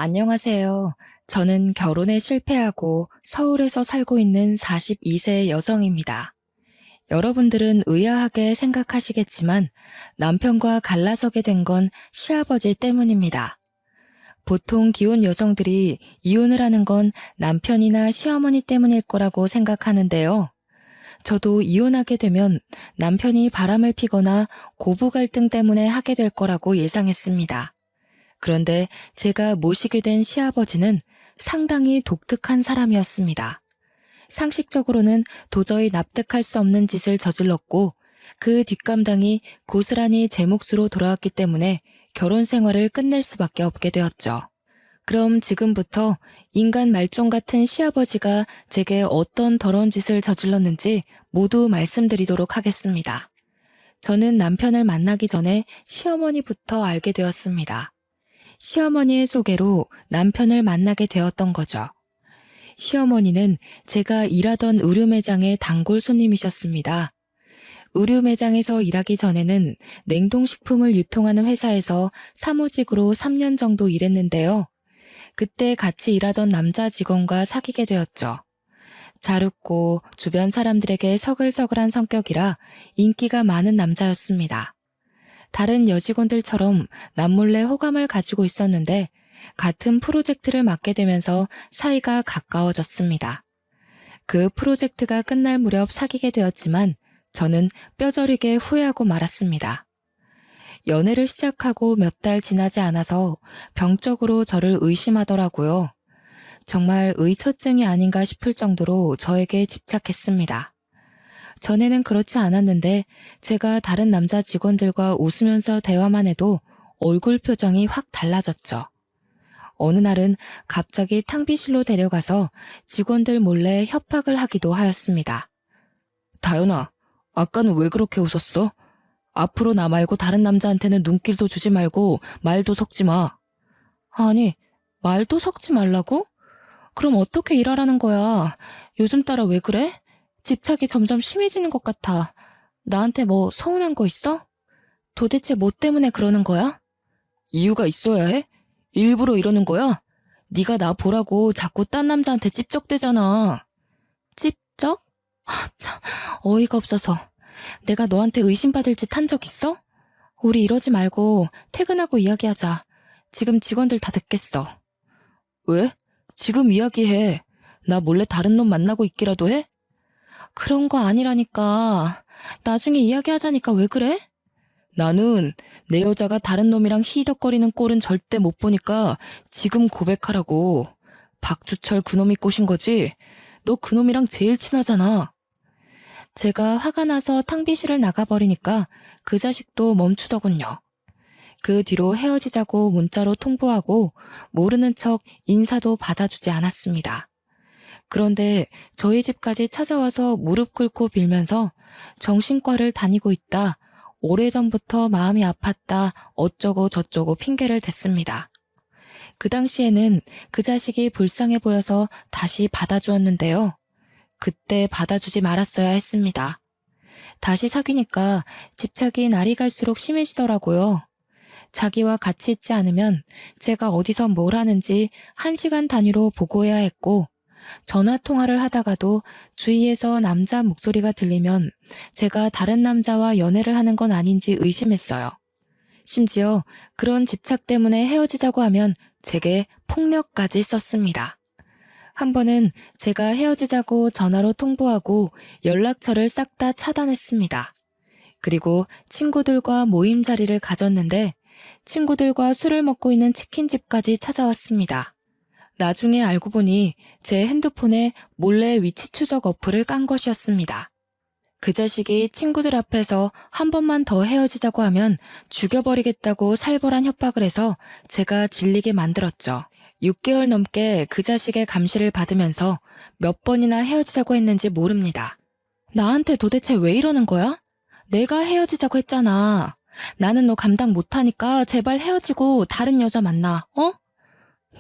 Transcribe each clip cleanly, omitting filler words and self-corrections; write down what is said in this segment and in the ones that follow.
안녕하세요. 저는 결혼에 실패하고 서울에서 살고 있는 42세 여성입니다. 여러분들은 의아하게 생각하시겠지만 남편과 갈라서게 된 건 시아버지 때문입니다. 보통 기혼 여성들이 이혼을 하는 건 남편이나 시어머니 때문일 거라고 생각하는데요. 저도 이혼하게 되면 남편이 바람을 피거나 고부 갈등 때문에 하게 될 거라고 예상했습니다. 그런데 제가 모시게 된 시아버지는 상당히 독특한 사람이었습니다. 상식적으로는 도저히 납득할 수 없는 짓을 저질렀고 그 뒷감당이 고스란히 제 몫으로 돌아왔기 때문에 결혼 생활을 끝낼 수밖에 없게 되었죠. 그럼 지금부터 인간 말종 같은 시아버지가 제게 어떤 더러운 짓을 저질렀는지 모두 말씀드리도록 하겠습니다. 저는 남편을 만나기 전에 시어머니부터 알게 되었습니다. 시어머니의 소개로 남편을 만나게 되었던 거죠. 시어머니는 제가 일하던 의류 매장의 단골 손님이셨습니다. 의류 매장에서 일하기 전에는 냉동식품을 유통하는 회사에서 사무직으로 3년 정도 일했는데요. 그때 같이 일하던 남자 직원과 사귀게 되었죠. 잘 웃고 주변 사람들에게 서글서글한 성격이라 인기가 많은 남자였습니다. 다른 여직원들처럼 남몰래 호감을 가지고 있었는데 같은 프로젝트를 맡게 되면서 사이가 가까워졌습니다. 그 프로젝트가 끝날 무렵 사귀게 되었지만 저는 뼈저리게 후회하고 말았습니다. 연애를 시작하고 몇 달 지나지 않아서 병적으로 저를 의심하더라고요. 정말 의처증이 아닌가 싶을 정도로 저에게 집착했습니다. 전에는 그렇지 않았는데 제가 다른 남자 직원들과 웃으면서 대화만 해도 얼굴 표정이 확 달라졌죠. 어느 날은 갑자기 탕비실로 데려가서 직원들 몰래 협박을 하기도 하였습니다. 다연아, 아까는 왜 그렇게 웃었어? 앞으로 나 말고 다른 남자한테는 눈길도 주지 말고 말도 섞지 마. 아니, 말도 섞지 말라고? 그럼 어떻게 일하라는 거야? 요즘 따라 왜 그래? 집착이 점점 심해지는 것 같아. 나한테 뭐 서운한 거 있어? 도대체 뭐 때문에 그러는 거야? 이유가 있어야 해? 일부러 이러는 거야? 네가 나 보라고 자꾸 딴 남자한테 찝쩍대잖아. 찝쩍? 참, 어이가 없어서. 내가 너한테 의심받을 짓 한 적 있어? 우리 이러지 말고 퇴근하고 이야기하자. 지금 직원들 다 듣겠어. 왜? 지금 이야기해. 나 몰래 다른 놈 만나고 있기라도 해? 그런 거 아니라니까. 나중에 이야기하자니까 왜 그래? 나는 내 여자가 다른 놈이랑 히덕거리는 꼴은 절대 못 보니까 지금 고백하라고. 박주철 그놈이 꼬신 거지? 너 그놈이랑 제일 친하잖아. 제가 화가 나서 탕비실을 나가버리니까 그 자식도 멈추더군요. 그 뒤로 헤어지자고 문자로 통보하고 모르는 척 인사도 받아주지 않았습니다. 그런데 저희 집까지 찾아와서 무릎 꿇고 빌면서 정신과를 다니고 있다. 오래전부터 마음이 아팠다. 어쩌고 저쩌고 핑계를 댔습니다. 그 당시에는 그 자식이 불쌍해 보여서 다시 받아주었는데요. 그때 받아주지 말았어야 했습니다. 다시 사귀니까 집착이 날이 갈수록 심해지더라고요. 자기와 같이 있지 않으면 제가 어디서 뭘 하는지 1시간 단위로 보고해야 했고 전화 통화를 하다가도 주위에서 남자 목소리가 들리면 제가 다른 남자와 연애를 하는 건 아닌지 의심했어요. 심지어 그런 집착 때문에 헤어지자고 하면 제게 폭력까지 썼습니다. 한 번은 제가 헤어지자고 전화로 통보하고 연락처를 싹 다 차단했습니다. 그리고 친구들과 모임 자리를 가졌는데 친구들과 술을 먹고 있는 치킨집까지 찾아왔습니다. 나중에 알고 보니 제 핸드폰에 몰래 위치 추적 어플을 깐 것이었습니다. 그 자식이 친구들 앞에서 한 번만 더 헤어지자고 하면 죽여버리겠다고 살벌한 협박을 해서 제가 질리게 만들었죠. 6개월 넘게 그 자식의 감시를 받으면서 몇 번이나 헤어지자고 했는지 모릅니다. 나한테 도대체 왜 이러는 거야? 내가 헤어지자고 했잖아. 나는 너 감당 못하니까 제발 헤어지고 다른 여자 만나, 어?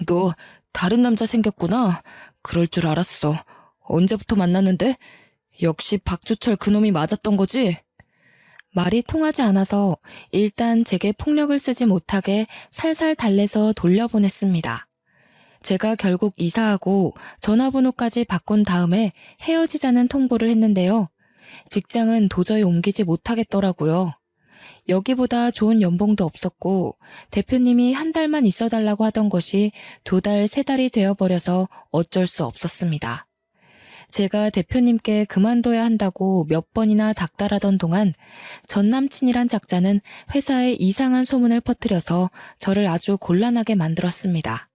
너 다른 남자 생겼구나. 그럴 줄 알았어. 언제부터 만났는데? 역시 박주철 그놈이 맞았던 거지? 말이 통하지 않아서 일단 제게 폭력을 쓰지 못하게 살살 달래서 돌려보냈습니다. 제가 결국 이사하고 전화번호까지 바꾼 다음에 헤어지자는 통보를 했는데요. 직장은 도저히 옮기지 못하겠더라고요. 여기보다 좋은 연봉도 없었고 대표님이 한 달만 있어달라고 하던 것이 2달, 3달이 되어버려서 어쩔 수 없었습니다. 제가 대표님께 그만둬야 한다고 몇 번이나 닥달하던 동안 전 남친이란 작자는 회사에 이상한 소문을 퍼뜨려서 저를 아주 곤란하게 만들었습니다.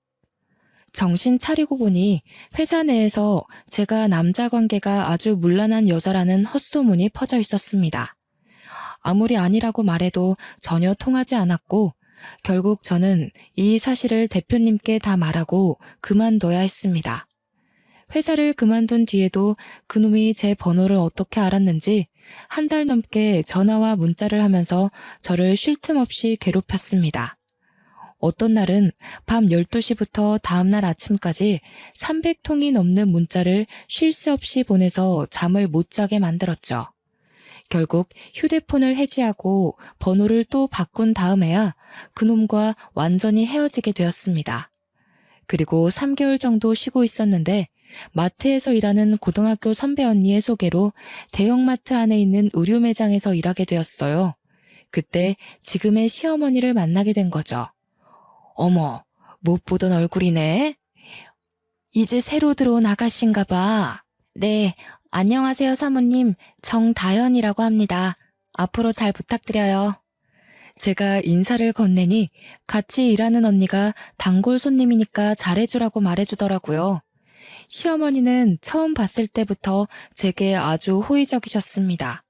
정신 차리고 보니 회사 내에서 제가 남자 관계가 아주 문란한 여자라는 헛소문이 퍼져 있었습니다. 아무리 아니라고 말해도 전혀 통하지 않았고 결국 저는 이 사실을 대표님께 다 말하고 그만둬야 했습니다. 회사를 그만둔 뒤에도 그놈이 제 번호를 어떻게 알았는지 1달 넘게 전화와 문자를 하면서 저를 쉴 틈 없이 괴롭혔습니다. 어떤 날은 밤 12시부터 다음날 아침까지 300통이 넘는 문자를 쉴 새 없이 보내서 잠을 못 자게 만들었죠. 결국 휴대폰을 해지하고 번호를 또 바꾼 다음에야 그놈과 완전히 헤어지게 되었습니다. 그리고 3개월 정도 쉬고 있었는데 마트에서 일하는 고등학교 선배 언니의 소개로 대형마트 안에 있는 의류 매장에서 일하게 되었어요. 그때 지금의 시어머니를 만나게 된 거죠. 어머, 못 보던 얼굴이네. 이제 새로 들어온 아가씨인가 봐. 네, 안녕하세요 사모님. 정다연이라고 합니다. 앞으로 잘 부탁드려요. 제가 인사를 건네니 같이 일하는 언니가 단골 손님이니까 잘해주라고 말해주더라고요. 시어머니는 처음 봤을 때부터 제게 아주 호의적이셨습니다.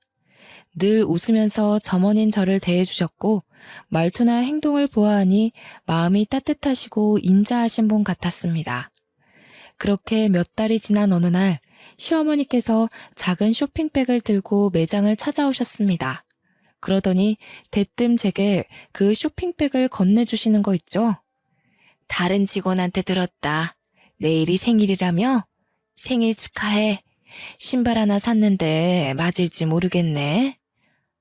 늘 웃으면서 점원인 저를 대해주셨고 말투나 행동을 보아하니 마음이 따뜻하시고 인자하신 분 같았습니다. 그렇게 몇 달이 지난 어느 날 시어머니께서 작은 쇼핑백을 들고 매장을 찾아오셨습니다. 그러더니 대뜸 제게 그 쇼핑백을 건네주시는 거 있죠? 다른 직원한테 들었다. 내일이 생일이라며? 생일 축하해. 신발 하나 샀는데 맞을지 모르겠네.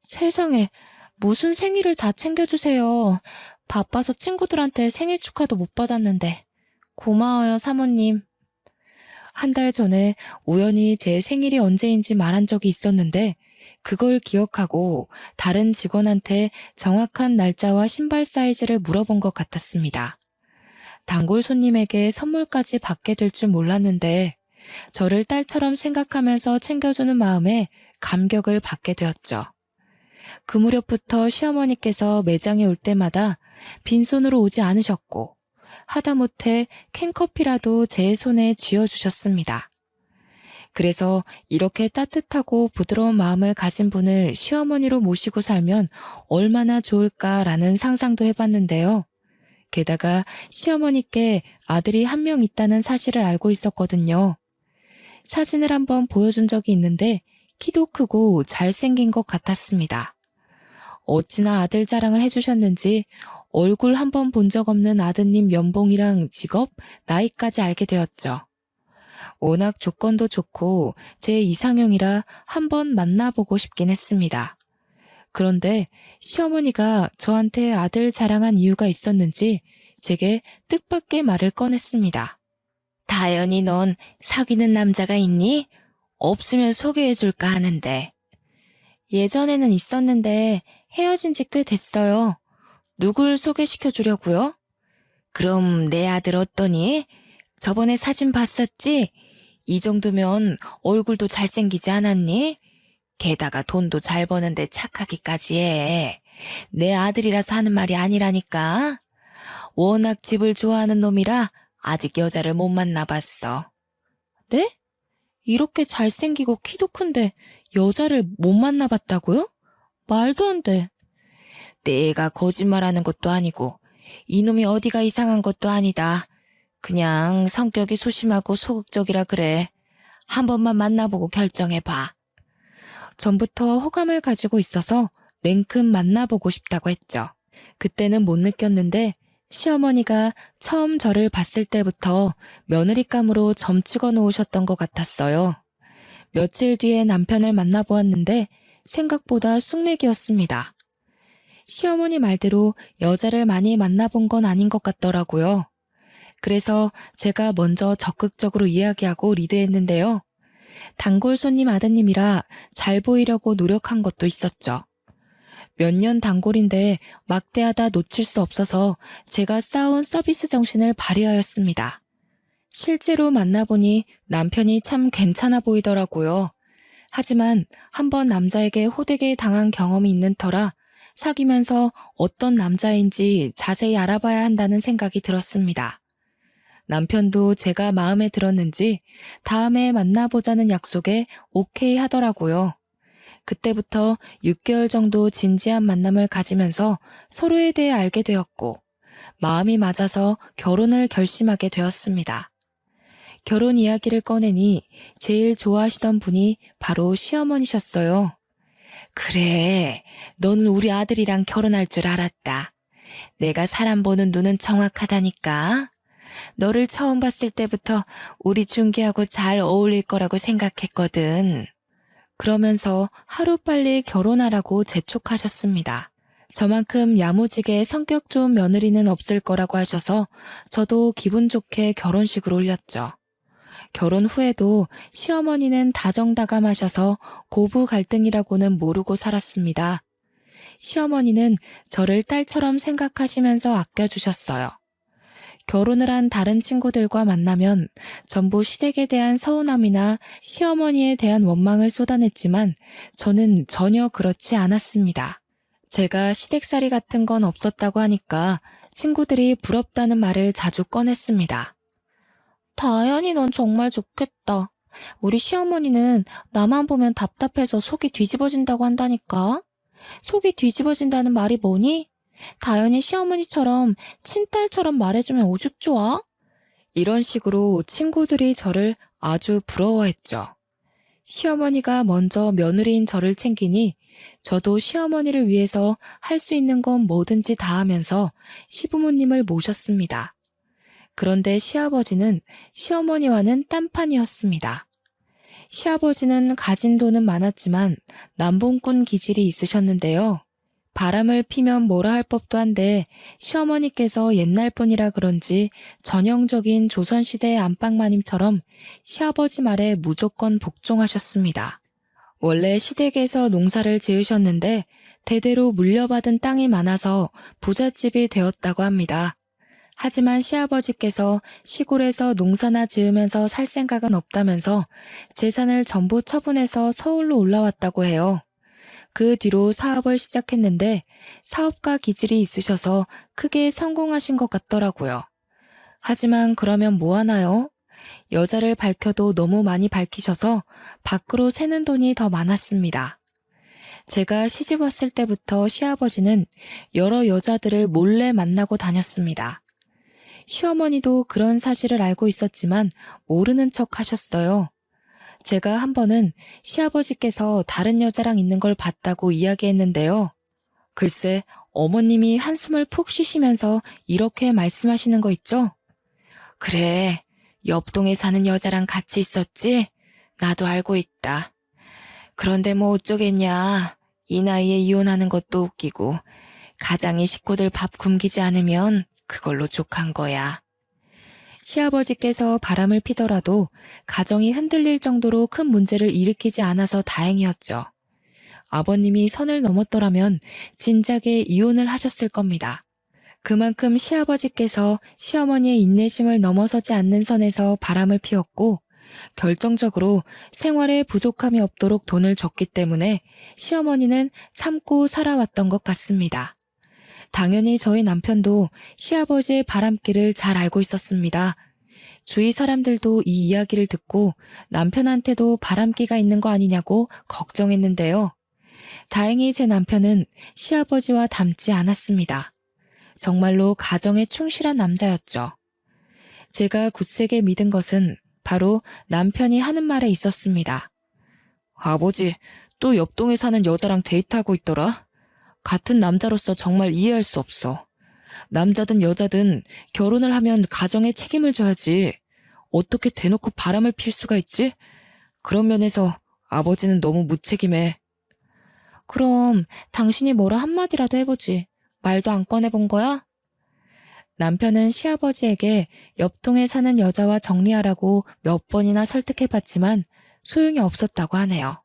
세상에, 무슨 생일을 다 챙겨주세요. 바빠서 친구들한테 생일 축하도 못 받았는데. 고마워요, 사모님. 1달 전에 우연히 제 생일이 언제인지 말한 적이 있었는데 그걸 기억하고 다른 직원한테 정확한 날짜와 신발 사이즈를 물어본 것 같았습니다. 단골 손님에게 선물까지 받게 될 줄 몰랐는데 저를 딸처럼 생각하면서 챙겨주는 마음에 감격을 받게 되었죠. 그 무렵부터 시어머니께서 매장에 올 때마다 빈손으로 오지 않으셨고 하다못해 캔커피라도 제 손에 쥐어주셨습니다. 그래서 이렇게 따뜻하고 부드러운 마음을 가진 분을 시어머니로 모시고 살면 얼마나 좋을까라는 상상도 해봤는데요. 게다가 시어머니께 아들이 1명 있다는 사실을 알고 있었거든요. 사진을 한번 보여준 적이 있는데 키도 크고 잘생긴 것 같았습니다. 어찌나 아들 자랑을 해주셨는지 얼굴 한번 본 적 없는 아드님 연봉이랑 직업, 나이까지 알게 되었죠. 워낙 조건도 좋고 제 이상형이라 한번 만나보고 싶긴 했습니다. 그런데 시어머니가 저한테 아들 자랑한 이유가 있었는지 제게 뜻밖의 말을 꺼냈습니다. 다연이 넌 사귀는 남자가 있니? 없으면 소개해줄까 하는데. 예전에는 있었는데 헤어진 지 꽤 됐어요. 누굴 소개시켜주려고요? 그럼 내 아들 어떠니? 저번에 사진 봤었지? 이 정도면 얼굴도 잘생기지 않았니? 게다가 돈도 잘 버는데 착하기까지 해. 내 아들이라서 하는 말이 아니라니까. 워낙 집을 좋아하는 놈이라 아직 여자를 못 만나봤어. 네? 이렇게 잘생기고 키도 큰데 여자를 못 만나봤다고요? 말도 안 돼. 내가 거짓말하는 것도 아니고 이놈이 어디가 이상한 것도 아니다. 그냥 성격이 소심하고 소극적이라 그래. 한 번만 만나보고 결정해봐. 전부터 호감을 가지고 있어서 냉큼 만나보고 싶다고 했죠. 그때는 못 느꼈는데 시어머니가 처음 저를 봤을 때부터 며느리감으로 점 찍어 놓으셨던 것 같았어요. 며칠 뒤에 남편을 만나보았는데 생각보다 숙맥이었습니다. 시어머니 말대로 여자를 많이 만나본 건 아닌 것 같더라고요. 그래서 제가 먼저 적극적으로 이야기하고 리드했는데요. 단골 손님 아드님이라 잘 보이려고 노력한 것도 있었죠. 몇 년 단골인데 막대하다 놓칠 수 없어서 제가 쌓아온 서비스 정신을 발휘하였습니다. 실제로 만나보니 남편이 참 괜찮아 보이더라고요. 하지만 한번 남자에게 호되게 당한 경험이 있는 터라 사귀면서 어떤 남자인지 자세히 알아봐야 한다는 생각이 들었습니다. 남편도 제가 마음에 들었는지 다음에 만나보자는 약속에 오케이 하더라고요. 그때부터 6개월 정도 진지한 만남을 가지면서 서로에 대해 알게 되었고 마음이 맞아서 결혼을 결심하게 되었습니다. 결혼 이야기를 꺼내니 제일 좋아하시던 분이 바로 시어머니셨어요. 그래, 너는 우리 아들이랑 결혼할 줄 알았다. 내가 사람 보는 눈은 정확하다니까. 너를 처음 봤을 때부터 우리 준기하고 잘 어울릴 거라고 생각했거든. 그러면서 하루빨리 결혼하라고 재촉하셨습니다. 저만큼 야무지게 성격 좋은 며느리는 없을 거라고 하셔서 저도 기분 좋게 결혼식을 올렸죠. 결혼 후에도 시어머니는 다정다감하셔서 고부 갈등이라고는 모르고 살았습니다. 시어머니는 저를 딸처럼 생각하시면서 아껴주셨어요. 결혼을 한 다른 친구들과 만나면 전부 시댁에 대한 서운함이나 시어머니에 대한 원망을 쏟아냈지만 저는 전혀 그렇지 않았습니다. 제가 시댁살이 같은 건 없었다고 하니까 친구들이 부럽다는 말을 자주 꺼냈습니다. 다현이 넌 정말 좋겠다. 우리 시어머니는 나만 보면 답답해서 속이 뒤집어진다고 한다니까. 속이 뒤집어진다는 말이 뭐니? 다현이 시어머니처럼 친딸처럼 말해주면 오죽 좋아? 이런 식으로 친구들이 저를 아주 부러워했죠. 시어머니가 먼저 며느리인 저를 챙기니 저도 시어머니를 위해서 할 수 있는 건 뭐든지 다 하면서 시부모님을 모셨습니다. 그런데 시아버지는 시어머니와는 딴판이었습니다. 시아버지는 가진 돈은 많았지만 남봉꾼 기질이 있으셨는데요. 바람을 피면 뭐라 할 법도 한데 시어머니께서 옛날 분이라 그런지 전형적인 조선시대의 안방마님처럼 시아버지 말에 무조건 복종하셨습니다. 원래 시댁에서 농사를 지으셨는데 대대로 물려받은 땅이 많아서 부잣집이 되었다고 합니다. 하지만 시아버지께서 시골에서 농사나 지으면서 살 생각은 없다면서 재산을 전부 처분해서 서울로 올라왔다고 해요. 그 뒤로 사업을 시작했는데 사업가 기질이 있으셔서 크게 성공하신 것 같더라고요. 하지만 그러면 뭐 하나요? 여자를 밝혀도 너무 많이 밝히셔서 밖으로 새는 돈이 더 많았습니다. 제가 시집 왔을 때부터 시아버지는 여러 여자들을 몰래 만나고 다녔습니다. 시어머니도 그런 사실을 알고 있었지만 모르는 척 하셨어요. 제가 한 번은 시아버지께서 다른 여자랑 있는 걸 봤다고 이야기했는데요. 글쎄, 어머님이 한숨을 푹 쉬시면서 이렇게 말씀하시는 거 있죠? 그래, 옆동에 사는 여자랑 같이 있었지? 나도 알고 있다. 그런데 뭐 어쩌겠냐. 이 나이에 이혼하는 것도 웃기고 가장이 식구들 밥 굶기지 않으면 그걸로 족한 거야. 시아버지께서 바람을 피더라도 가정이 흔들릴 정도로 큰 문제를 일으키지 않아서 다행이었죠. 아버님이 선을 넘었더라면 진작에 이혼을 하셨을 겁니다. 그만큼 시아버지께서 시어머니의 인내심을 넘어서지 않는 선에서 바람을 피웠고 결정적으로 생활에 부족함이 없도록 돈을 줬기 때문에 시어머니는 참고 살아왔던 것 같습니다. 당연히 저희 남편도 시아버지의 바람길을 잘 알고 있었습니다. 주위 사람들도 이 이야기를 듣고 남편한테도 바람기가 있는 거 아니냐고 걱정했는데요. 다행히 제 남편은 시아버지와 닮지 않았습니다. 정말로 가정에 충실한 남자였죠. 제가 굳세게 믿은 것은 바로 남편이 하는 말에 있었습니다. 아버지, 또 옆동에 사는 여자랑 데이트하고 있더라. 같은 남자로서 정말 이해할 수 없어. 남자든 여자든 결혼을 하면 가정에 책임을 져야지. 어떻게 대놓고 바람을 필 수가 있지? 그런 면에서 아버지는 너무 무책임해. 그럼 당신이 뭐라 한마디라도 해보지. 말도 안 꺼내본 거야? 남편은 시아버지에게 옆동에 사는 여자와 정리하라고 몇 번이나 설득해봤지만 소용이 없었다고 하네요.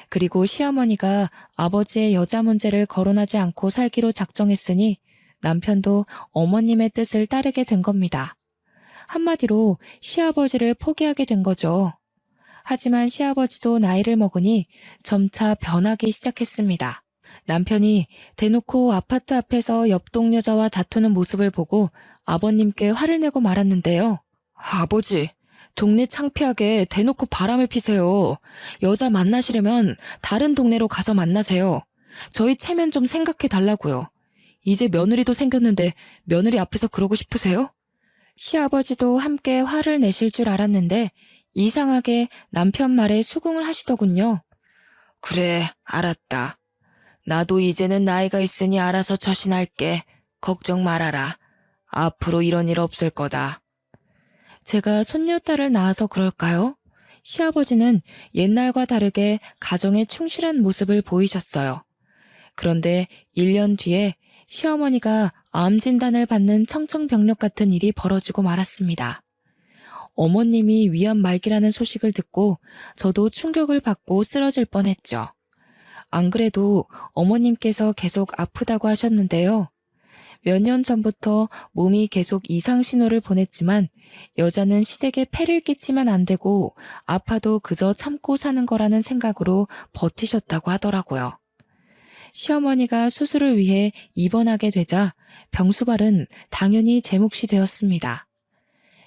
그리고 시어머니가 아버지의 여자 문제를 거론하지 않고 살기로 작정했으니 남편도 어머님의 뜻을 따르게 된 겁니다. 한마디로 시아버지를 포기하게 된 거죠. 하지만 시아버지도 나이를 먹으니 점차 변하기 시작했습니다. 남편이 대놓고 아파트 앞에서 옆동 여자와 다투는 모습을 보고 아버님께 화를 내고 말았는데요. 아버지, 동네 창피하게 대놓고 바람을 피세요. 여자 만나시려면 다른 동네로 가서 만나세요. 저희 체면 좀 생각해 달라고요. 이제 며느리도 생겼는데 며느리 앞에서 그러고 싶으세요? 시아버지도 함께 화를 내실 줄 알았는데 이상하게 남편 말에 수긍을 하시더군요. 그래, 알았다. 나도 이제는 나이가 있으니 알아서 처신할게. 걱정 말아라. 앞으로 이런 일 없을 거다. 제가 손녀딸을 낳아서 그럴까요? 시아버지는 옛날과 다르게 가정에 충실한 모습을 보이셨어요. 그런데 1년 뒤에 시어머니가 암 진단을 받는 청천벽력 같은 일이 벌어지고 말았습니다. 어머님이 위암 말기라는 소식을 듣고 저도 충격을 받고 쓰러질 뻔했죠. 안 그래도 어머님께서 계속 아프다고 하셨는데요. 몇 년 전부터 몸이 계속 이상 신호를 보냈지만 여자는 시댁에 폐를 끼치면 안 되고 아파도 그저 참고 사는 거라는 생각으로 버티셨다고 하더라고요. 시어머니가 수술을 위해 입원하게 되자 병수발은 당연히 제 몫이 되었습니다.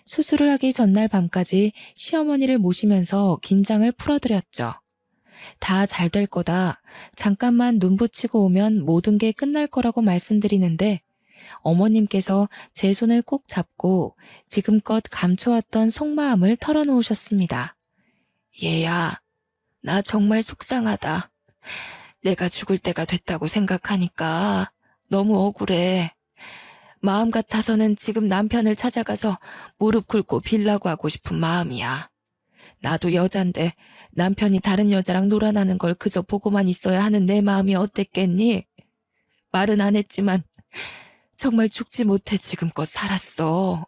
수술을 하기 전날 밤까지 시어머니를 모시면서 긴장을 풀어드렸죠. 다 잘 될 거다. 잠깐만 눈 붙이고 오면 모든 게 끝날 거라고 말씀드리는데 어머님께서 제 손을 꼭 잡고 지금껏 감춰왔던 속마음을 털어놓으셨습니다. 얘야, 나 정말 속상하다. 내가 죽을 때가 됐다고 생각하니까 너무 억울해. 마음 같아서는 지금 남편을 찾아가서 무릎 꿇고 빌라고 하고 싶은 마음이야. 나도 여잔데 남편이 다른 여자랑 놀아나는 걸 그저 보고만 있어야 하는 내 마음이 어땠겠니? 말은 안 했지만 정말 죽지 못해 지금껏 살았어.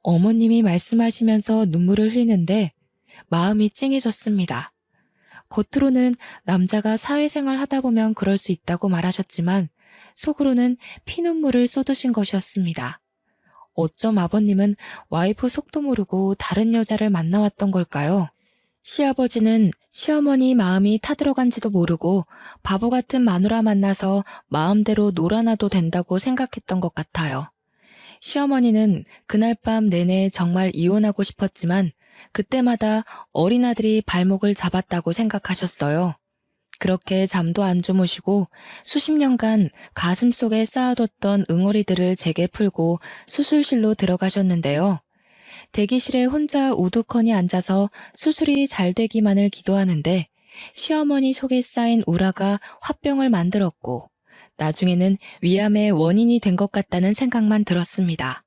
어머님이 말씀하시면서 눈물을 흘리는데 마음이 찡해졌습니다. 겉으로는 남자가 사회생활 하다 보면 그럴 수 있다고 말하셨지만 속으로는 피눈물을 쏟으신 것이었습니다. 어쩜 아버님은 와이프 속도 모르고 다른 여자를 만나왔던 걸까요? 시아버지는 시어머니 마음이 타들어간지도 모르고 바보 같은 마누라 만나서 마음대로 놀아나도 된다고 생각했던 것 같아요. 시어머니는 그날 밤 내내 정말 이혼하고 싶었지만 그때마다 어린아들이 발목을 잡았다고 생각하셨어요. 그렇게 잠도 안 주무시고 수십 년간 가슴속에 쌓아뒀던 응어리들을 제게 풀고 수술실로 들어가셨는데요. 대기실에 혼자 우두커니 앉아서 수술이 잘 되기만을 기도하는데 시어머니 속에 쌓인 우라가 화병을 만들었고 나중에는 위암의 원인이 된 것 같다는 생각만 들었습니다.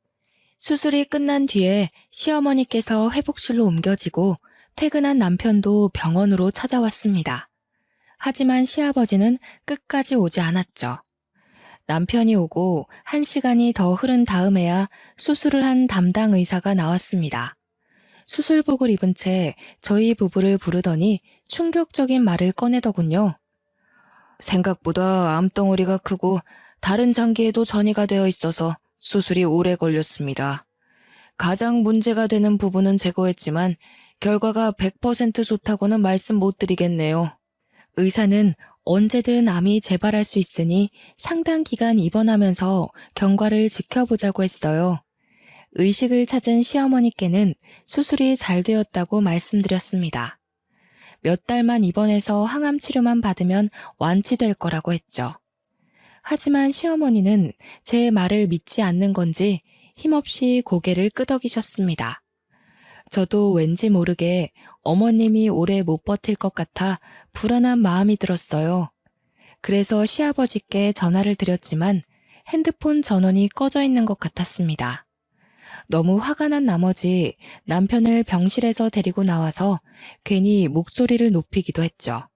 수술이 끝난 뒤에 시어머니께서 회복실로 옮겨지고 퇴근한 남편도 병원으로 찾아왔습니다. 하지만 시아버지는 끝까지 오지 않았죠. 남편이 오고 1시간이 더 흐른 다음에야 수술을 한 담당 의사가 나왔습니다. 수술복을 입은 채 저희 부부를 부르더니 충격적인 말을 꺼내더군요. 생각보다 암덩어리가 크고 다른 장기에도 전이가 되어 있어서 수술이 오래 걸렸습니다. 가장 문제가 되는 부분은 제거했지만 결과가 100% 좋다고는 말씀 못 드리겠네요. 의사는 언제든 암이 재발할 수 있으니 상당 기간 입원하면서 경과를 지켜보자고 했어요. 의식을 찾은 시어머니께는 수술이 잘 되었다고 말씀드렸습니다. 몇 달만 입원해서 항암 치료만 받으면 완치될 거라고 했죠. 하지만 시어머니는 제 말을 믿지 않는 건지 힘없이 고개를 끄덕이셨습니다. 저도 왠지 모르게 어머님이 오래 못 버틸 것 같아 불안한 마음이 들었어요. 그래서 시아버지께 전화를 드렸지만 핸드폰 전원이 꺼져 있는 것 같았습니다. 너무 화가 난 나머지 남편을 병실에서 데리고 나와서 괜히 목소리를 높이기도 했죠.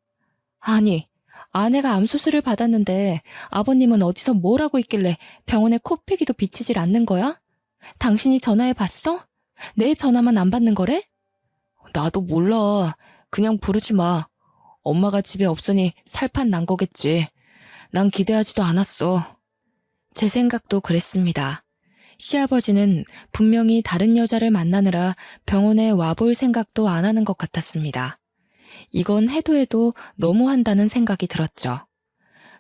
아니, 아내가 암 수술을 받았는데 아버님은 어디서 뭘 하고 있길래 병원에 코피기도 비치질 않는 거야? 당신이 전화해 봤어? 내 전화만 안 받는 거래? 나도 몰라. 그냥 부르지 마. 엄마가 집에 없으니 살판 난 거겠지. 난 기대하지도 않았어. 제 생각도 그랬습니다. 시아버지는 분명히 다른 여자를 만나느라 병원에 와볼 생각도 안 하는 것 같았습니다. 이건 해도 해도 너무한다는 생각이 들었죠.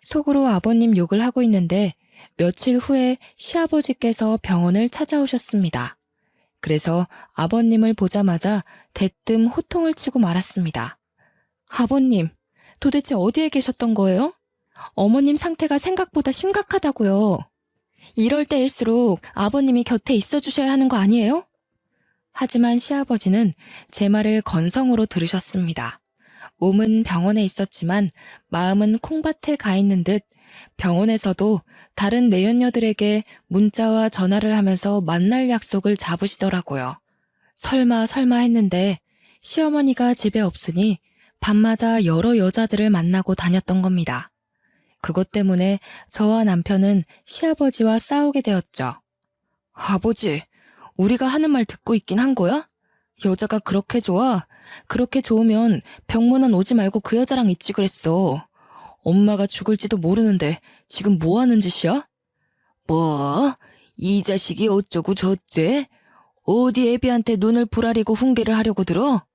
속으로 아버님 욕을 하고 있는데 며칠 후에 시아버지께서 병원을 찾아오셨습니다. 그래서 아버님을 보자마자 대뜸 호통을 치고 말았습니다. 아버님, 도대체 어디에 계셨던 거예요? 어머님 상태가 생각보다 심각하다고요. 이럴 때일수록 아버님이 곁에 있어 주셔야 하는 거 아니에요? 하지만 시아버지는 제 말을 건성으로 들으셨습니다. 몸은 병원에 있었지만 마음은 콩밭에 가 있는 듯 병원에서도 다른 내연녀들에게 문자와 전화를 하면서 만날 약속을 잡으시더라고요. 설마 했는데 시어머니가 집에 없으니 밤마다 여러 여자들을 만나고 다녔던 겁니다. 그것 때문에 저와 남편은 시아버지와 싸우게 되었죠. 아버지, 우리가 하는 말 듣고 있긴 한 거야? 여자가 그렇게 좋아? 그렇게 좋으면 병문안 오지 말고 그 여자랑 있지 그랬어. 엄마가 죽을지도 모르는데 지금 뭐 하는 짓이야? 뭐? 이 자식이 어쩌고 저째? 어디 애비한테 눈을 부라리고 훈계를 하려고 들어?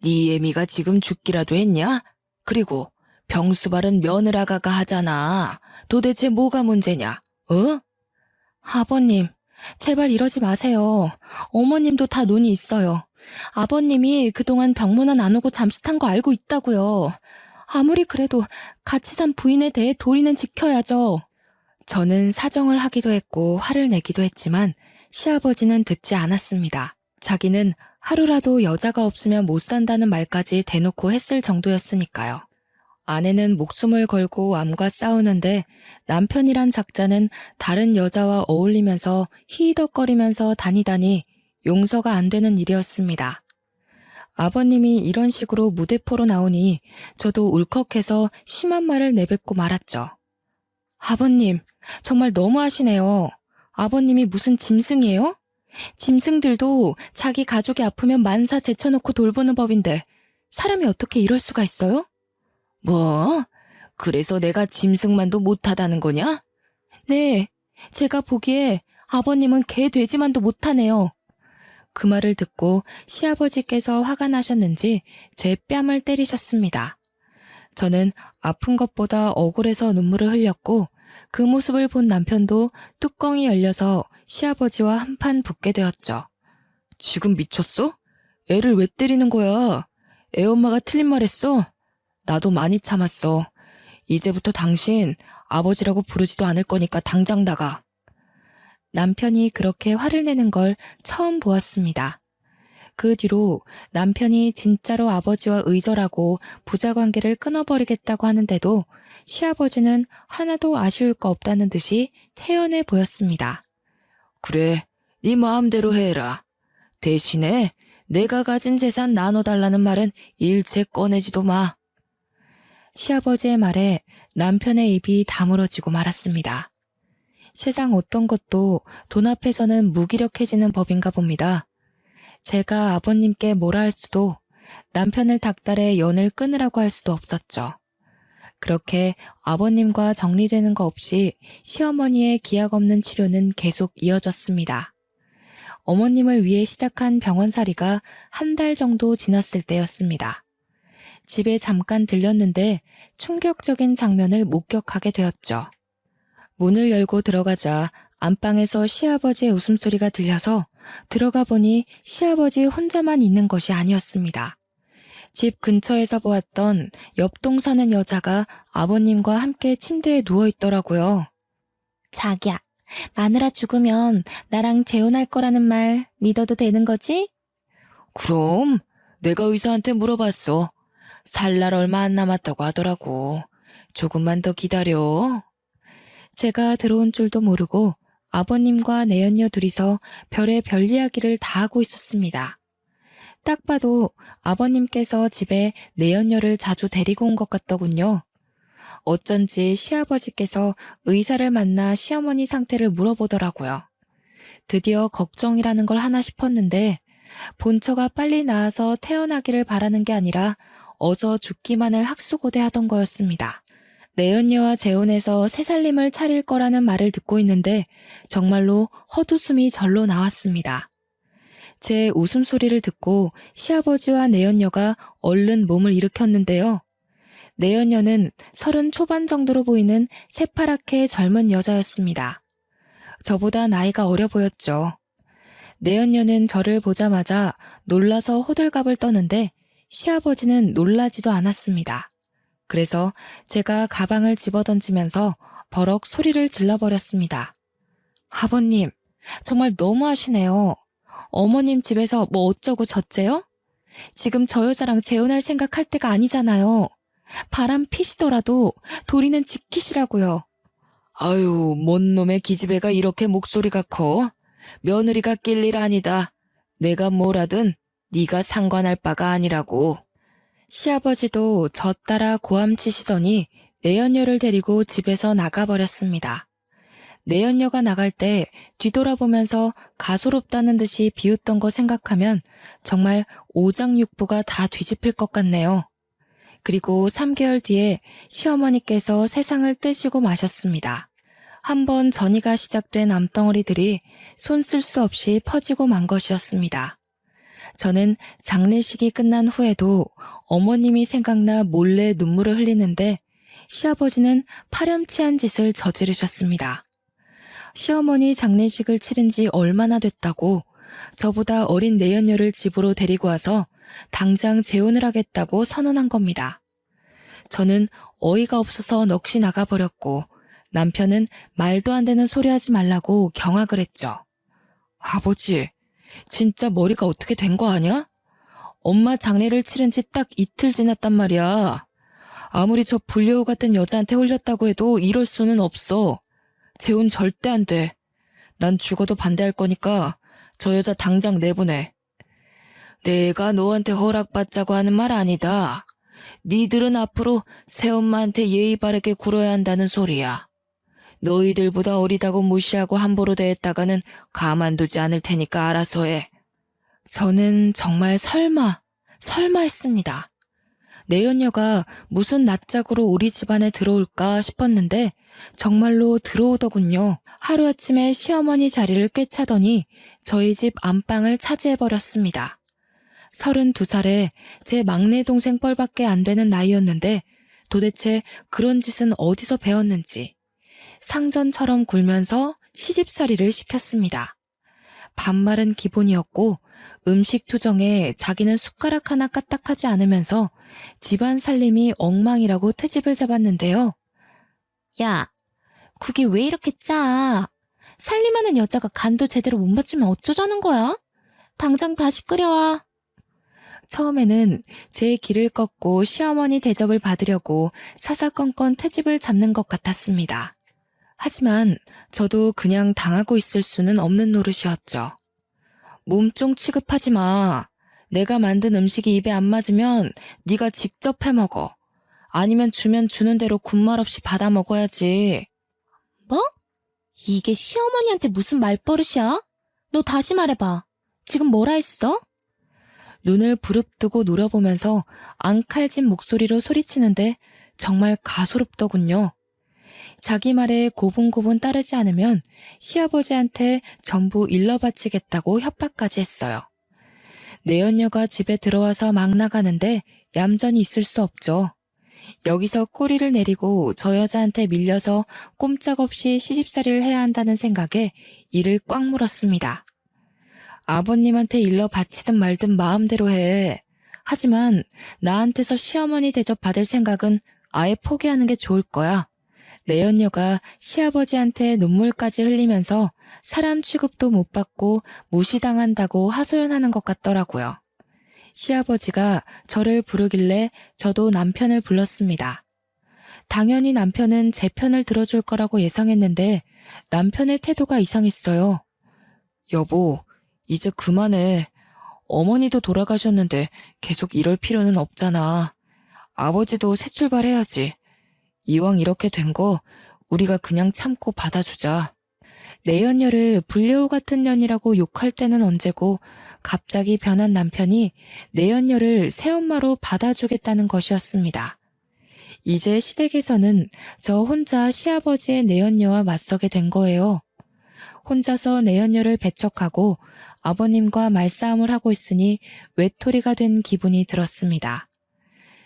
네 애미가 지금 죽기라도 했냐? 그리고 병수발은 며느라가가 하잖아. 도대체 뭐가 문제냐? 어? 아버님, 제발 이러지 마세요. 어머님도 다 눈이 있어요. 아버님이 그동안 병문안 안 오고 잠수탄 거 알고 있다고요. 아무리 그래도 같이 산 부인에 대해 도리는 지켜야죠. 저는 사정을 하기도 했고 화를 내기도 했지만 시아버지는 듣지 않았습니다. 자기는 하루라도 여자가 없으면 못 산다는 말까지 대놓고 했을 정도였으니까요. 아내는 목숨을 걸고 암과 싸우는데 남편이란 작자는 다른 여자와 어울리면서 히히덕거리면서 다니다니 용서가 안 되는 일이었습니다. 아버님이 이런 식으로 무대포로 나오니 저도 울컥해서 심한 말을 내뱉고 말았죠. 아버님, 정말 너무하시네요. 아버님이 무슨 짐승이에요? 짐승들도 자기 가족이 아프면 만사 제쳐놓고 돌보는 법인데 사람이 어떻게 이럴 수가 있어요? 뭐? 그래서 내가 짐승만도 못하다는 거냐? 네, 제가 보기에 아버님은 개 돼지만도 못하네요. 그 말을 듣고 시아버지께서 화가 나셨는지 제 뺨을 때리셨습니다. 저는 아픈 것보다 억울해서 눈물을 흘렸고 그 모습을 본 남편도 뚜껑이 열려서 시아버지와 한판 붙게 되었죠. 지금 미쳤어? 애를 왜 때리는 거야? 애 엄마가 틀린 말 했어? 나도 많이 참았어. 이제부터 당신 아버지라고 부르지도 않을 거니까 당장 나가. 남편이 그렇게 화를 내는 걸 처음 보았습니다. 그 뒤로 남편이 진짜로 아버지와 의절하고 부자관계를 끊어버리겠다고 하는데도 시아버지는 하나도 아쉬울 거 없다는 듯이 태연해 보였습니다. 그래, 네 마음대로 해라. 대신에 내가 가진 재산 나눠달라는 말은 일체 꺼내지도 마. 시아버지의 말에 남편의 입이 다물어지고 말았습니다. 세상 어떤 것도 돈 앞에서는 무기력해지는 법인가 봅니다. 제가 아버님께 뭐라 할 수도 남편을 닥달해 연을 끊으라고 할 수도 없었죠. 그렇게 아버님과 정리되는 거 없이 시어머니의 기약 없는 치료는 계속 이어졌습니다. 어머님을 위해 시작한 병원살이가 한 달 정도 지났을 때였습니다. 집에 잠깐 들렸는데 충격적인 장면을 목격하게 되었죠. 문을 열고 들어가자 안방에서 시아버지의 웃음소리가 들려서 들어가 보니 시아버지 혼자만 있는 것이 아니었습니다. 집 근처에서 보았던 옆동 사는 여자가 아버님과 함께 침대에 누워 있더라고요. 자기야, 마누라 죽으면 나랑 재혼할 거라는 말 믿어도 되는 거지? 그럼 내가 의사한테 물어봤어. 살 날 얼마 안 남았다고 하더라고. 조금만 더 기다려. 제가 들어온 줄도 모르고 아버님과 내연녀 둘이서 별의별 이야기를 다 하고 있었습니다. 딱 봐도 아버님께서 집에 내연녀를 자주 데리고 온 것 같더군요. 어쩐지 시아버지께서 의사를 만나 시어머니 상태를 물어보더라고요. 드디어 걱정이라는 걸 하나 싶었는데 본처가 빨리 나아서 태어나기를 바라는 게 아니라 어서 죽기만을 학수고대하던 거였습니다. 내연녀와 재혼해서 새살림을 차릴 거라는 말을 듣고 있는데 정말로 헛웃음이 절로 나왔습니다. 제 웃음소리를 듣고 시아버지와 내연녀가 얼른 몸을 일으켰는데요. 내연녀는 30 초반 정도로 보이는 새파랗게 젊은 여자였습니다. 저보다 나이가 어려 보였죠. 내연녀는 저를 보자마자 놀라서 호들갑을 떠는데 시아버지는 놀라지도 않았습니다. 그래서 제가 가방을 집어던지면서 버럭 소리를 질러버렸습니다. 아버님, 정말 너무하시네요. 어머님 집에서 뭐 어쩌고 저째요? 지금 저 여자랑 재혼할 생각할 때가 아니잖아요. 바람 피시더라도 도리는 지키시라고요. 아유, 뭔 놈의 기집애가 이렇게 목소리가 커? 며느리가 낄 일 아니다. 내가 뭘 하든 네가 상관할 바가 아니라고. 시아버지도 저 따라 고함치시더니 내연녀를 데리고 집에서 나가버렸습니다. 내연녀가 나갈 때 뒤돌아보면서 가소롭다는 듯이 비웃던 거 생각하면 정말 오장육부가 다 뒤집힐 것 같네요. 그리고 3개월 뒤에 시어머니께서 세상을 뜨시고 마셨습니다. 한번 전이가 시작된 암덩어리들이 손 쓸 수 없이 퍼지고 만 것이었습니다. 저는 장례식이 끝난 후에도 어머님이 생각나 몰래 눈물을 흘리는데 시아버지는 파렴치한 짓을 저지르셨습니다. 시어머니 장례식을 치른 지 얼마나 됐다고 저보다 어린 내연녀를 집으로 데리고 와서 당장 재혼을 하겠다고 선언한 겁니다. 저는 어이가 없어서 넋이 나가버렸고 남편은 말도 안 되는 소리 하지 말라고 경악을 했죠. 아버지, 진짜 머리가 어떻게 된 거 아냐? 엄마 장례를 치른 지 딱 이틀 지났단 말이야. 아무리 저 불려우 같은 여자한테 홀렸다고 해도 이럴 수는 없어. 재혼 절대 안 돼. 난 죽어도 반대할 거니까 저 여자 당장 내보내. 내가 너한테 허락받자고 하는 말 아니다. 니들은 앞으로 새엄마한테 예의 바르게 굴어야 한다는 소리야. 너희들보다 어리다고 무시하고 함부로 대했다가는 가만두지 않을 테니까 알아서 해. 저는 정말 설마 했습니다. 내연녀가 무슨 낯짝으로 우리 집안에 들어올까 싶었는데 정말로 들어오더군요. 하루아침에 시어머니 자리를 꿰차더니 저희 집 안방을 차지해버렸습니다. 32살에 제 막내 동생 뻘밖에 안 되는 나이였는데 도대체 그런 짓은 어디서 배웠는지 상전처럼 굴면서 시집살이를 시켰습니다. 반말은 기본이었고 음식 투정에 자기는 숟가락 하나 까딱하지 않으면서 집안 살림이 엉망이라고 트집을 잡았는데요. 야, 국이 왜 이렇게 짜? 살림하는 여자가 간도 제대로 못 맞추면 어쩌자는 거야? 당장 다시 끓여와. 처음에는 제 길을 꺾고 시어머니 대접을 받으려고 사사건건 트집을 잡는 것 같았습니다. 하지만 저도 그냥 당하고 있을 수는 없는 노릇이었죠. 몸종 취급하지 마. 내가 만든 음식이 입에 안 맞으면 네가 직접 해먹어. 아니면 주면 주는 대로 군말 없이 받아 먹어야지. 뭐? 이게 시어머니한테 무슨 말버릇이야? 너 다시 말해봐. 지금 뭐라 했어? 눈을 부릅뜨고 노려보면서 앙칼진 목소리로 소리치는데 정말 가소롭더군요. 자기 말에 고분고분 따르지 않으면 시아버지한테 전부 일러바치겠다고 협박까지 했어요. 내연녀가 집에 들어와서 막 나가는데 얌전히 있을 수 없죠. 여기서 꼬리를 내리고 저 여자한테 밀려서 꼼짝없이 시집살이를 해야 한다는 생각에 이를 꽉 물었습니다. 아버님한테 일러 바치든 말든 마음대로 해. 하지만 나한테서 시어머니 대접 받을 생각은 아예 포기하는 게 좋을 거야. 내연녀가 시아버지한테 눈물까지 흘리면서 사람 취급도 못 받고 무시당한다고 하소연하는 것 같더라고요. 시아버지가 저를 부르길래 저도 남편을 불렀습니다. 당연히 남편은 제 편을 들어줄 거라고 예상했는데 남편의 태도가 이상했어요. 여보, 이제 그만해. 어머니도 돌아가셨는데 계속 이럴 필요는 없잖아. 아버지도 새 출발해야지. 이왕 이렇게 된 거 우리가 그냥 참고 받아주자. 내연녀를 불려우 같은 년이라고 욕할 때는 언제고 갑자기 변한 남편이 내연녀를 새엄마로 받아주겠다는 것이었습니다. 이제 시댁에서는 저 혼자 시아버지의 내연녀와 맞서게 된 거예요. 혼자서 내연녀를 배척하고 아버님과 말싸움을 하고 있으니 외톨이가 된 기분이 들었습니다.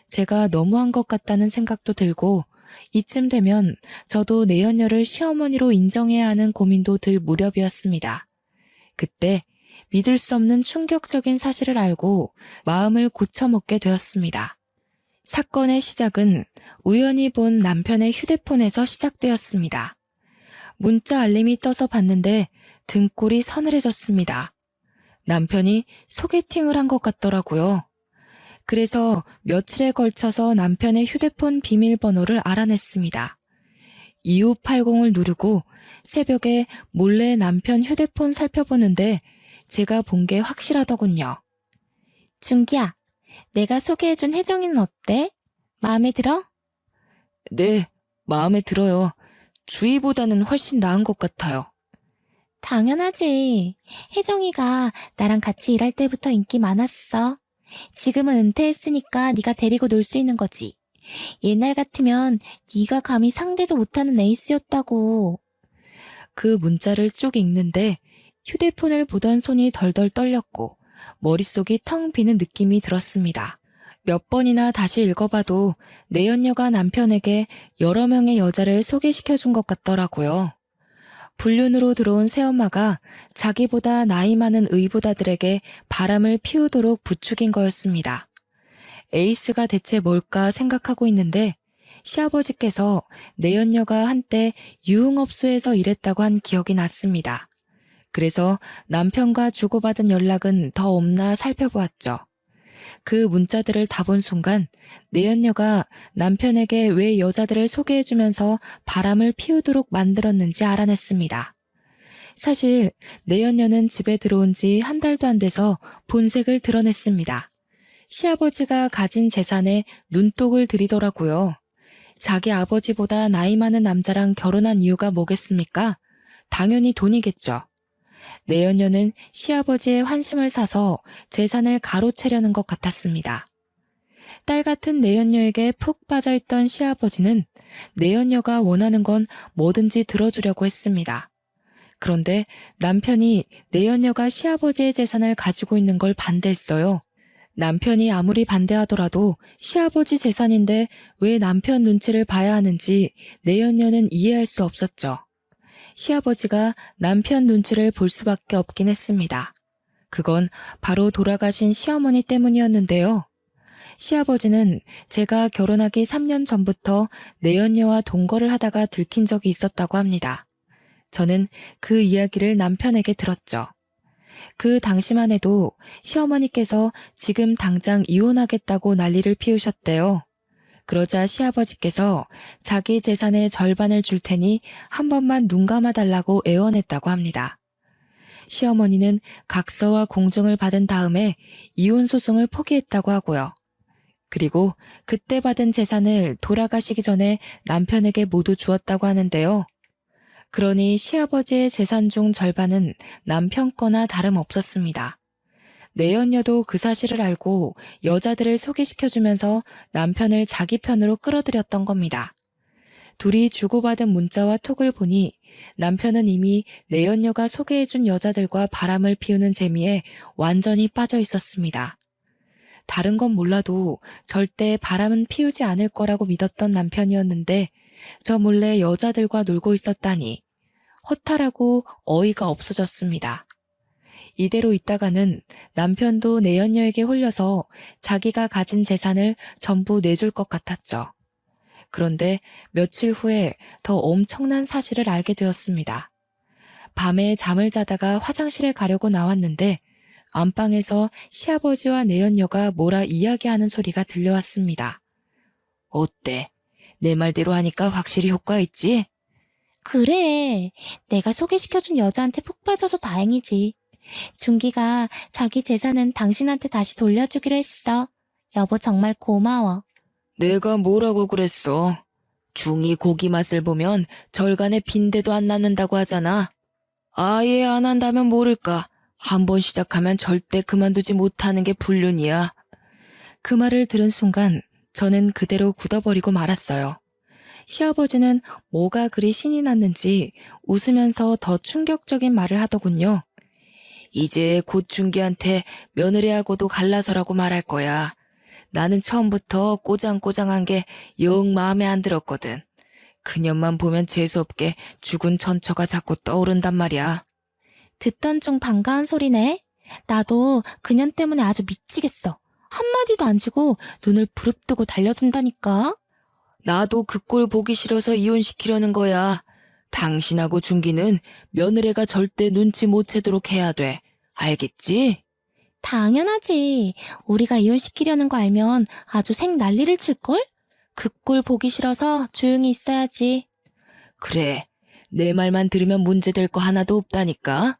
제가 너무한 것 같다는 생각도 들고 이쯤 되면 저도 내연녀를 시어머니로 인정해야 하는 고민도 들 무렵이었습니다. 그때 믿을 수 없는 충격적인 사실을 알고 마음을 고쳐먹게 되었습니다. 사건의 시작은 우연히 본 남편의 휴대폰에서 시작되었습니다. 문자 알림이 떠서 봤는데 등골이 서늘해졌습니다. 남편이 소개팅을 한 것 같더라고요. 그래서 며칠에 걸쳐서 남편의 휴대폰 비밀번호를 알아냈습니다. 2580을 누르고 새벽에 몰래 남편 휴대폰 살펴보는데 제가 본 게 확실하더군요. 준기야, 내가 소개해준 혜정이는 어때? 마음에 들어? 네, 마음에 들어요. 주희보다는 훨씬 나은 것 같아요. 당연하지. 혜정이가 나랑 같이 일할 때부터 인기 많았어. 지금은 은퇴했으니까 네가 데리고 놀 수 있는 거지. 옛날 같으면 네가 감히 상대도 못하는 에이스였다고. 그 문자를 쭉 읽는데 휴대폰을 보던 손이 덜덜 떨렸고 머릿속이 텅 비는 느낌이 들었습니다. 몇 번이나 다시 읽어봐도 내연녀가 남편에게 여러 명의 여자를 소개시켜준 것 같더라고요. 불륜으로 들어온 새엄마가 자기보다 나이 많은 의붓아들에게 바람을 피우도록 부추긴 거였습니다. 에이스가 대체 뭘까 생각하고 있는데 시아버지께서 내연녀가 한때 유흥업소에서 일했다고 한 기억이 났습니다. 그래서 남편과 주고받은 연락은 더 없나 살펴보았죠. 그 문자들을 다 본 순간 내연녀가 남편에게 왜 여자들을 소개해주면서 바람을 피우도록 만들었는지 알아냈습니다. 사실 내연녀는 집에 들어온 지 한 달도 안 돼서 본색을 드러냈습니다. 시아버지가 가진 재산에 눈독을 들이더라고요. 자기 아버지보다 나이 많은 남자랑 결혼한 이유가 뭐겠습니까? 당연히 돈이겠죠. 내연녀는 시아버지의 환심을 사서 재산을 가로채려는 것 같았습니다. 딸 같은 내연녀에게 푹 빠져있던 시아버지는 내연녀가 원하는 건 뭐든지 들어주려고 했습니다. 그런데 남편이 내연녀가 시아버지의 재산을 가지고 있는 걸 반대했어요. 남편이 아무리 반대하더라도 시아버지 재산인데 왜 남편 눈치를 봐야 하는지 내연녀는 이해할 수 없었죠. 시아버지가 남편 눈치를 볼 수밖에 없긴 했습니다. 그건 바로 돌아가신 시어머니 때문이었는데요. 시아버지는 제가 결혼하기 3년 전부터 내연녀와 동거를 하다가 들킨 적이 있었다고 합니다. 저는 그 이야기를 남편에게 들었죠. 그 당시만 해도 시어머니께서 지금 당장 이혼하겠다고 난리를 피우셨대요. 그러자 시아버지께서 자기 재산의 절반을 줄 테니 한 번만 눈 감아달라고 애원했다고 합니다. 시어머니는 각서와 공증을 받은 다음에 이혼 소송을 포기했다고 하고요. 그리고 그때 받은 재산을 돌아가시기 전에 남편에게 모두 주었다고 하는데요. 그러니 시아버지의 재산 중 절반은 남편 거나 다름없었습니다. 내연녀도 그 사실을 알고 여자들을 소개시켜주면서 남편을 자기 편으로 끌어들였던 겁니다. 둘이 주고받은 문자와 톡을 보니 남편은 이미 내연녀가 소개해준 여자들과 바람을 피우는 재미에 완전히 빠져 있었습니다. 다른 건 몰라도 절대 바람은 피우지 않을 거라고 믿었던 남편이었는데 저 몰래 여자들과 놀고 있었다니 허탈하고 어이가 없어졌습니다. 이대로 있다가는 남편도 내연녀에게 홀려서 자기가 가진 재산을 전부 내줄 것 같았죠. 그런데 며칠 후에 더 엄청난 사실을 알게 되었습니다. 밤에 잠을 자다가 화장실에 가려고 나왔는데 안방에서 시아버지와 내연녀가 뭐라 이야기하는 소리가 들려왔습니다. 어때? 내 말대로 하니까 확실히 효과 있지? 그래. 내가 소개시켜준 여자한테 푹 빠져서 다행이지. 준기가 자기 재산은 당신한테 다시 돌려주기로 했어. 여보 정말 고마워. 내가 뭐라고 그랬어? 중이 고기 맛을 보면 절간에 빈대도 안 남는다고 하잖아. 아예 안 한다면 모를까. 한 번 시작하면 절대 그만두지 못하는 게 불륜이야. 그 말을 들은 순간 저는 그대로 굳어버리고 말았어요. 시아버지는 뭐가 그리 신이 났는지 웃으면서 더 충격적인 말을 하더군요. 이제 곧 중기한테 며느리하고도 갈라서라고 말할 거야. 나는 처음부터 꼬장꼬장한 게 영 마음에 안 들었거든. 그년만 보면 재수없게 죽은 전처가 자꾸 떠오른단 말이야. 듣던 중 반가운 소리네. 나도 그년 때문에 아주 미치겠어. 한마디도 안 지고 눈을 부릅뜨고 달려든다니까. 나도 그 꼴 보기 싫어서 이혼시키려는 거야. 당신하고 준기는 며느리가 절대 눈치 못 채도록 해야 돼. 알겠지? 당연하지. 우리가 이혼시키려는 거 알면 아주 생 난리를 칠걸? 그 꼴 보기 싫어서 조용히 있어야지. 그래. 내 말만 들으면 문제될 거 하나도 없다니까.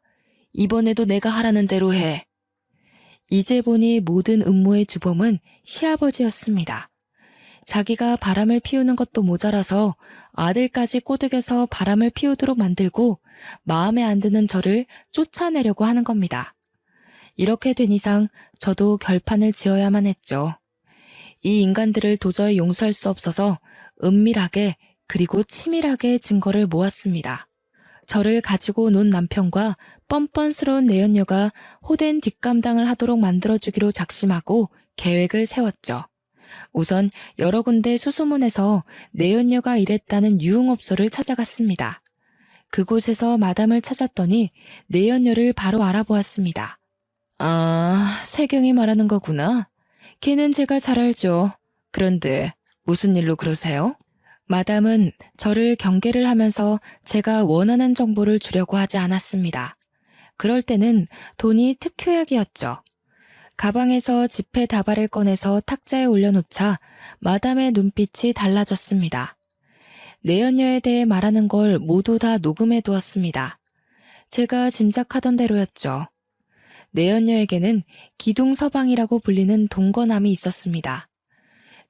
이번에도 내가 하라는 대로 해. 이제 보니 모든 음모의 주범은 시아버지였습니다. 자기가 바람을 피우는 것도 모자라서 아들까지 꼬드겨서 바람을 피우도록 만들고 마음에 안 드는 저를 쫓아내려고 하는 겁니다. 이렇게 된 이상 저도 결판을 지어야만 했죠. 이 인간들을 도저히 용서할 수 없어서 은밀하게 그리고 치밀하게 증거를 모았습니다. 저를 가지고 논 남편과 뻔뻔스러운 내연녀가 호된 뒷감당을 하도록 만들어주기로 작심하고 계획을 세웠죠. 우선 여러 군데 수소문해서 내연녀가 일했다는 유흥업소를 찾아갔습니다. 그곳에서 마담을 찾았더니 내연녀를 바로 알아보았습니다. 아, 세경이 말하는 거구나. 걔는 제가 잘 알죠. 그런데 무슨 일로 그러세요? 마담은 저를 경계를 하면서 제가 원하는 정보를 주려고 하지 않았습니다. 그럴 때는 돈이 특효약이었죠. 가방에서 지폐 다발을 꺼내서 탁자에 올려놓자 마담의 눈빛이 달라졌습니다. 내연녀에 대해 말하는 걸 모두 다 녹음해 두었습니다. 제가 짐작하던 대로였죠. 내연녀에게는 기둥서방이라고 불리는 동거남이 있었습니다.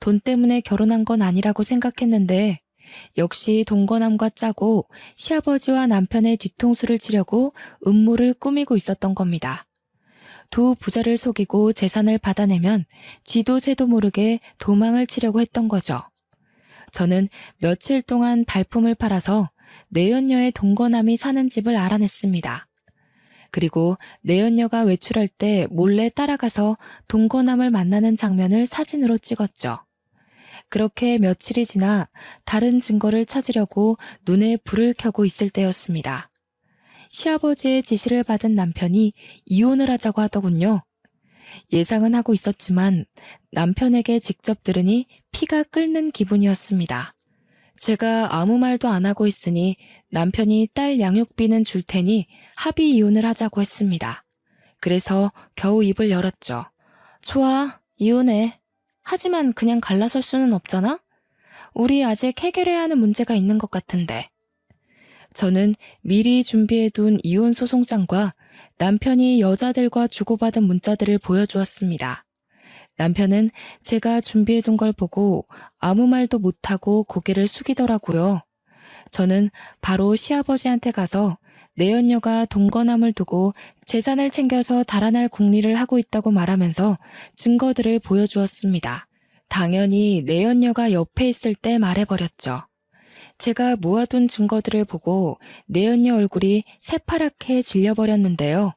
돈 때문에 결혼한 건 아니라고 생각했는데 역시 동거남과 짜고 시아버지와 남편의 뒤통수를 치려고 음모를 꾸미고 있었던 겁니다. 두 부자를 속이고 재산을 받아내면 쥐도 새도 모르게 도망을 치려고 했던 거죠. 저는 며칠 동안 발품을 팔아서 내연녀의 동거남이 사는 집을 알아냈습니다. 그리고 내연녀가 외출할 때 몰래 따라가서 동거남을 만나는 장면을 사진으로 찍었죠. 그렇게 며칠이 지나 다른 증거를 찾으려고 눈에 불을 켜고 있을 때였습니다. 시아버지의 지시를 받은 남편이 이혼을 하자고 하더군요. 예상은 하고 있었지만 남편에게 직접 들으니 피가 끓는 기분이었습니다. 제가 아무 말도 안 하고 있으니 남편이 딸 양육비는 줄 테니 합의 이혼을 하자고 했습니다. 그래서 겨우 입을 열었죠. 좋아, 이혼해. 하지만 그냥 갈라설 수는 없잖아? 우리 아직 해결해야 하는 문제가 있는 것 같은데. 저는 미리 준비해둔 이혼 소송장과 남편이 여자들과 주고받은 문자들을 보여주었습니다. 남편은 제가 준비해둔 걸 보고 아무 말도 못하고 고개를 숙이더라고요. 저는 바로 시아버지한테 가서 내연녀가 동거남을 두고 재산을 챙겨서 달아날 궁리를 하고 있다고 말하면서 증거들을 보여주었습니다. 당연히 내연녀가 옆에 있을 때 말해버렸죠. 제가 모아둔 증거들을 보고 내연녀 얼굴이 새파랗게 질려버렸는데요.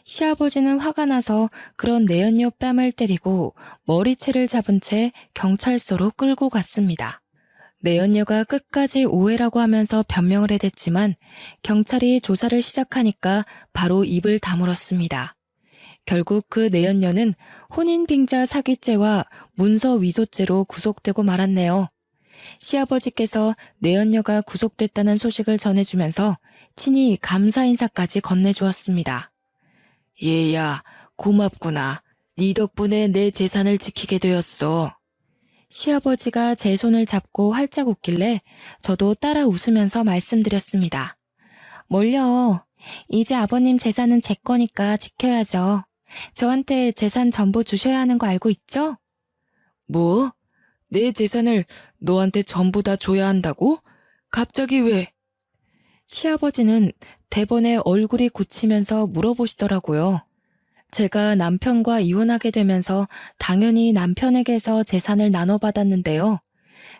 시아버지는 화가 나서 그런 내연녀 뺨을 때리고 머리채를 잡은 채 경찰서로 끌고 갔습니다. 내연녀가 끝까지 오해라고 하면서 변명을 해댔지만 경찰이 조사를 시작하니까 바로 입을 다물었습니다. 결국 그 내연녀는 혼인빙자 사기죄와 문서 위조죄로 구속되고 말았네요. 시아버지께서 내연녀가 구속됐다는 소식을 전해주면서 친히 감사 인사까지 건네주었습니다. 얘야, 고맙구나. 네 덕분에 내 재산을 지키게 되었어. 시아버지가 제 손을 잡고 활짝 웃길래 저도 따라 웃으면서 말씀드렸습니다. 뭘요? 이제 아버님 재산은 제 거니까 지켜야죠. 저한테 재산 전부 주셔야 하는 거 알고 있죠? 뭐? 내 재산을 너한테 전부 다 줘야 한다고? 갑자기 왜? 시아버지는 대번에 얼굴이 굳히면서 물어보시더라고요. 제가 남편과 이혼하게 되면서 당연히 남편에게서 재산을 나눠받았는데요.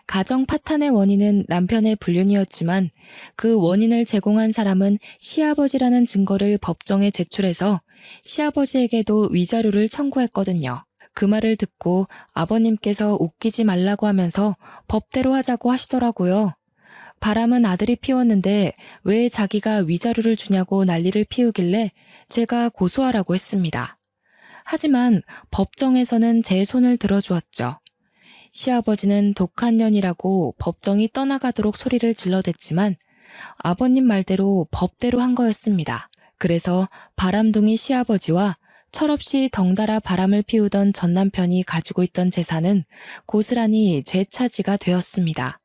가정 파탄의 원인은 남편의 불륜이었지만 그 원인을 제공한 사람은 시아버지라는 증거를 법정에 제출해서 시아버지에게도 위자료를 청구했거든요. 그 말을 듣고 아버님께서 웃기지 말라고 하면서 법대로 하자고 하시더라고요. 바람은 아들이 피웠는데 왜 자기가 위자료를 주냐고 난리를 피우길래 제가 고소하라고 했습니다. 하지만 법정에서는 제 손을 들어주었죠. 시아버지는 독한 년이라고 법정이 떠나가도록 소리를 질러댔지만 아버님 말대로 법대로 한 거였습니다. 그래서 바람둥이 시아버지와 철없이 덩달아 바람을 피우던 전 남편이 가지고 있던 재산은 고스란히 제 차지가 되었습니다.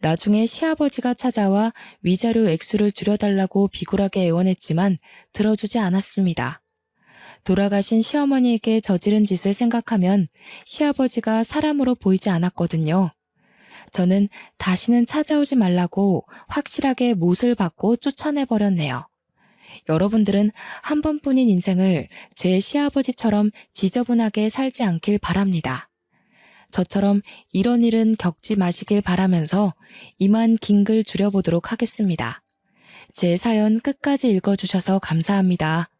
나중에 시아버지가 찾아와 위자료 액수를 줄여달라고 비굴하게 애원했지만 들어주지 않았습니다. 돌아가신 시어머니에게 저지른 짓을 생각하면 시아버지가 사람으로 보이지 않았거든요. 저는 다시는 찾아오지 말라고 확실하게 못을 받고 쫓아내버렸네요. 여러분들은 한 번뿐인 인생을 제 시아버지처럼 지저분하게 살지 않길 바랍니다. 저처럼 이런 일은 겪지 마시길 바라면서 이만 긴 글 줄여보도록 하겠습니다. 제 사연 끝까지 읽어주셔서 감사합니다.